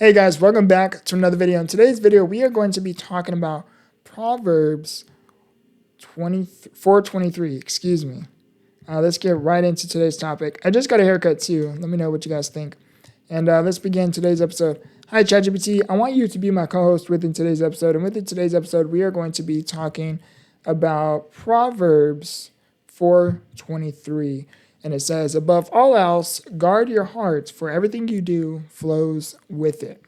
Hey guys, welcome back to another video. In today's video, we are going to be talking about Proverbs 4:23. Excuse me. Let's get right into today's topic. I just got a haircut too. Let me know what you guys think. And let's begin today's episode. Hi, ChatGPT. I want you to be my co-host within today's episode. And within today's episode, we are going to be talking about Proverbs 4:23. And it says, above all else, guard your heart, for everything you do flows with it.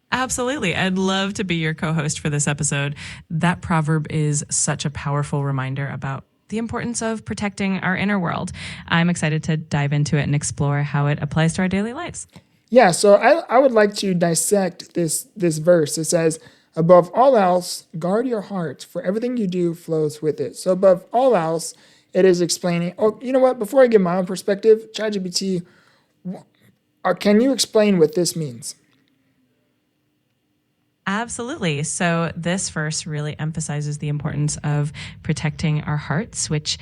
Absolutely. I'd love to be your co-host for this episode. That proverb is such a powerful reminder about the importance of protecting our inner world. I'm excited to dive into it and explore how it applies to our daily lives. Yeah, so I would like to dissect this verse. It says, above all else, guard your heart, for everything you do flows with it. So above all else, it is explaining, you know what, before I give my own perspective, ChatGPT, can you explain what this means? Absolutely. So this verse really emphasizes the importance of protecting our hearts, which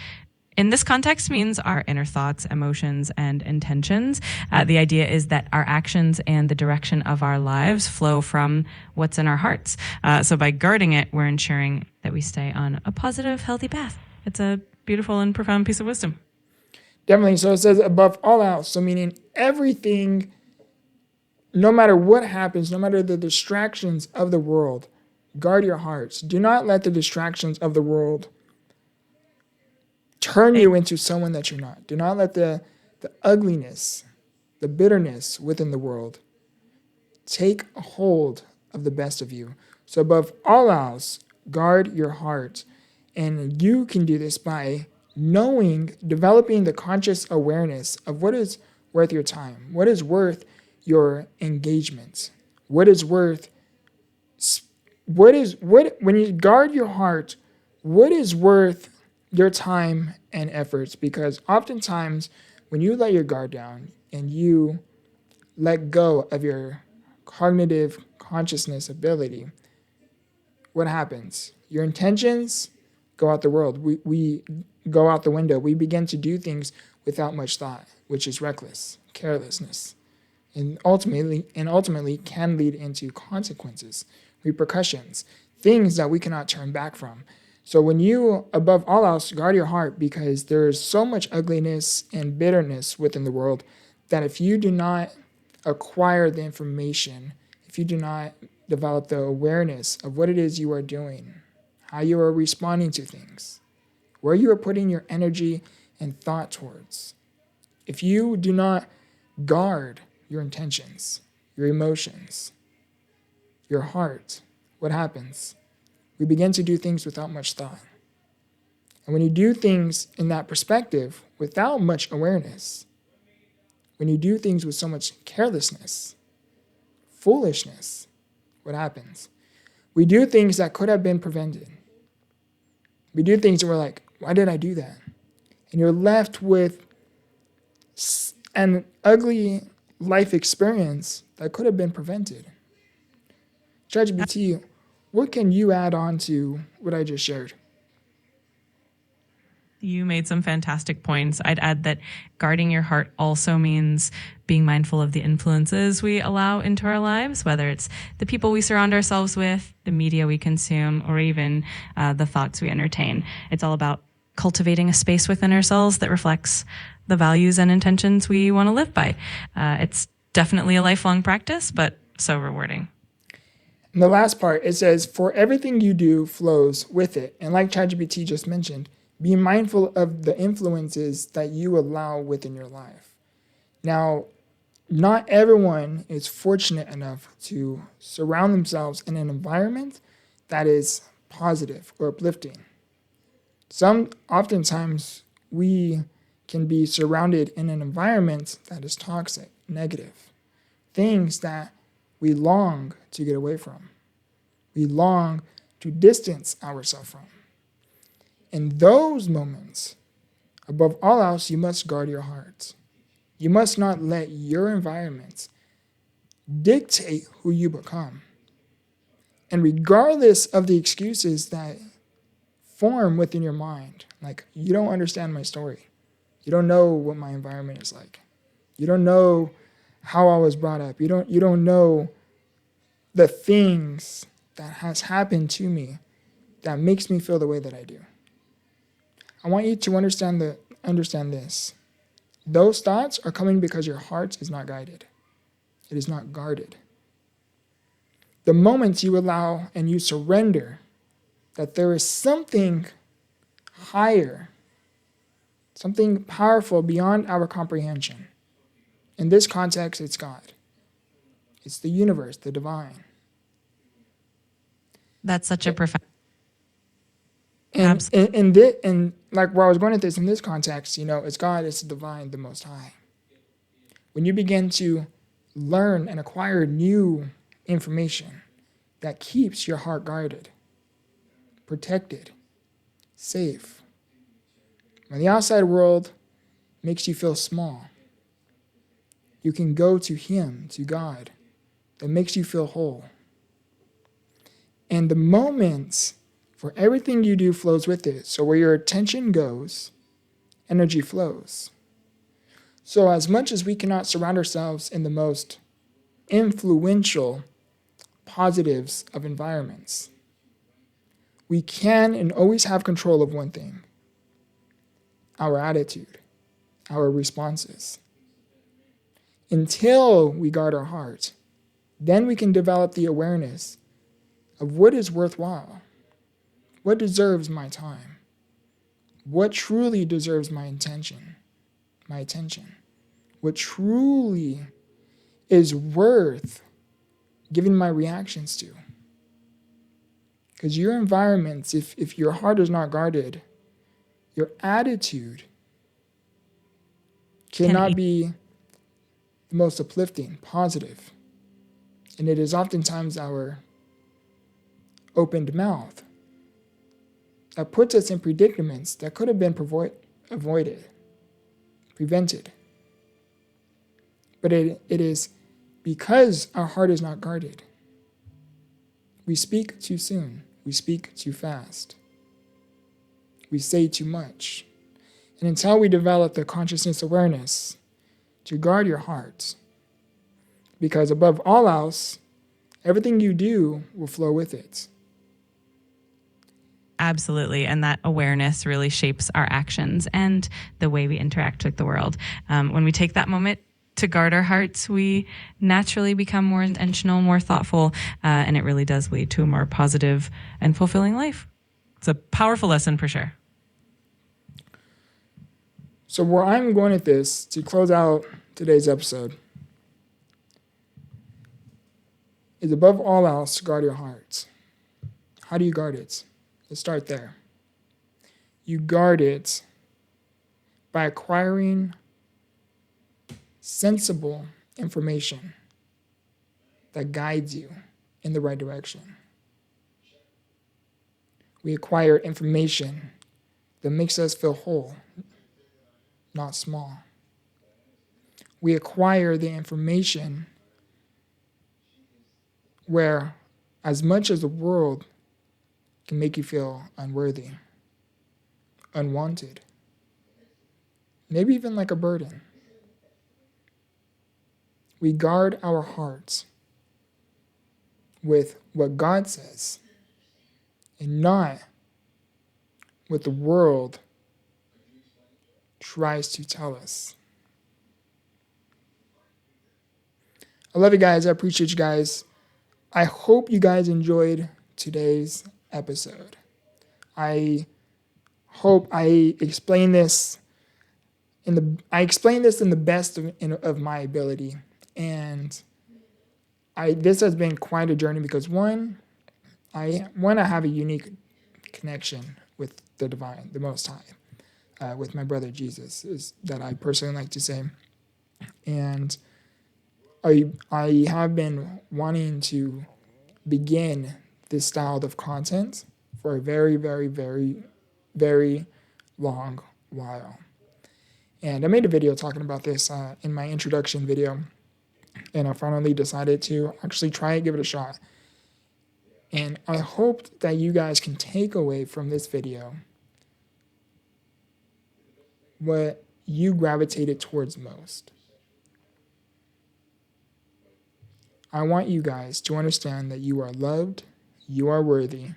in this context means our inner thoughts, emotions, and intentions. The idea is that our actions and the direction of our lives flow from what's in our hearts. So by guarding it, we're ensuring that we stay on a positive, healthy path. It's a beautiful and profound piece of wisdom. Definitely. So it says above all else. So meaning everything, no matter what happens, no matter the distractions of the world, guard your hearts. Do not let the distractions of the world turn you into someone that you're not. Do not let the ugliness, the bitterness within the world take a hold of the best of you. So above all else, guard your heart. And you can do this by developing the conscious awareness of what is worth your time, what is worth your engagement, when you guard your heart, what is worth your time and efforts. Because oftentimes when you let your guard down and you let go of your cognitive consciousness ability, what happens? Your intentions go out the world. We go out the window. We begin to do things without much thought, which is reckless, carelessness, and ultimately can lead into consequences, repercussions, things that we cannot turn back from. So when you, above all else, guard your heart, because there is so much ugliness and bitterness within the world that if you do not acquire the information, if you do not develop the awareness of what it is you are doing, how you are responding to things, where you are putting your energy and thought towards, if you do not guard your intentions, your emotions, your heart, what happens? We begin to do things without much thought. And when you do things in that perspective without much awareness, when you do things with so much carelessness, foolishness, what happens? We do things that could have been prevented. We do things and we're like, why did I do that? And you're left with an ugly life experience that could have been prevented. ChatGPT, what can you add on to what I just shared? You made some fantastic points. I'd add that guarding your heart also means being mindful of the influences we allow into our lives, whether it's the people we surround ourselves with, the media we consume, or even the thoughts we entertain. It's all about cultivating a space within ourselves that reflects the values and intentions we want to live by. It's definitely a lifelong practice, but so rewarding. And the last part, it says, for everything you do flows with it. And like ChatGPT just mentioned, be mindful of the influences that you allow within your life. Now, not everyone is fortunate enough to surround themselves in an environment that is positive or uplifting. Oftentimes, we can be surrounded in an environment that is toxic, negative, things that we long to get away from. We long to distance ourselves from. In those moments, above all else, you must guard your heart. You must not let your environment dictate who you become. And regardless of the excuses that form within your mind, like, you don't understand my story. You don't know what my environment is like. You don't know how I was brought up. You don't know the things that has happened to me that makes me feel the way that I do. I want you to understand this. Those thoughts are coming because your heart is not guided. It is not guarded. The moment you allow and you surrender that there is something higher, something powerful beyond our comprehension. In this context, it's God. It's the universe, the divine. That's such a profound. And like where I was going at this, in this context, it's God, it's the divine, the Most High. When you begin to learn and acquire new information that keeps your heart guarded, protected, safe, when the outside world makes you feel small, you can go to Him, to God, that makes you feel whole. And the moments for everything you do flows with it. So where your attention goes, energy flows. So as much as we cannot surround ourselves in the most influential positives of environments, we can and always have control of one thing: our attitude, our responses. Until we guard our heart, then we can develop the awareness of what is worthwhile, what deserves my time, what truly deserves my attention, what truly is worth giving my reactions to. Because your environments, if your heart is not guarded, your attitude cannot be the most uplifting, positive. And it is oftentimes our opened mouth that puts us in predicaments that could have been avoided, prevented. But it is because our heart is not guarded. We speak too soon. We speak too fast. We say too much. And until we develop the consciousness awareness to guard your heart, because above all else, everything you do will flow with it. Absolutely. And that awareness really shapes our actions and the way we interact with the world. When we take that moment to guard our hearts, we naturally become more intentional, more thoughtful, and it really does lead to a more positive and fulfilling life. It's a powerful lesson for sure. So where I'm going at this, to close out today's episode, is above all else, guard your heart. How do you guard it? Let's start there. You guard it by acquiring sensible information that guides you in the right direction. We acquire information that makes us feel whole, not small. We acquire the information where, as much as the world can make you feel unworthy, unwanted, maybe even like a burden, we guard our hearts with what God says and not what the world tries to tell us. I love you guys. I appreciate you guys. I hope you guys enjoyed today's episode. I hope I explained this in the best of my ability. And this has been quite a journey because one, I have a unique connection with the divine, the Most High, with my brother Jesus, is that I personally like to say. And I have been wanting to begin this style of content for a very, very, very, very long while. And I made a video talking about this in my introduction video, and I finally decided to actually try it, give it a shot. And I hope that you guys can take away from this video what you gravitated towards most. I want you guys to understand that you are loved, you are worthy,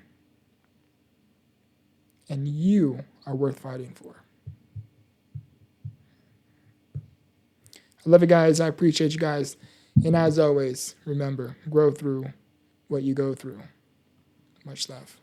and you are worth fighting for. I love you guys. I appreciate you guys. And as always, remember, grow through what you go through. Much love.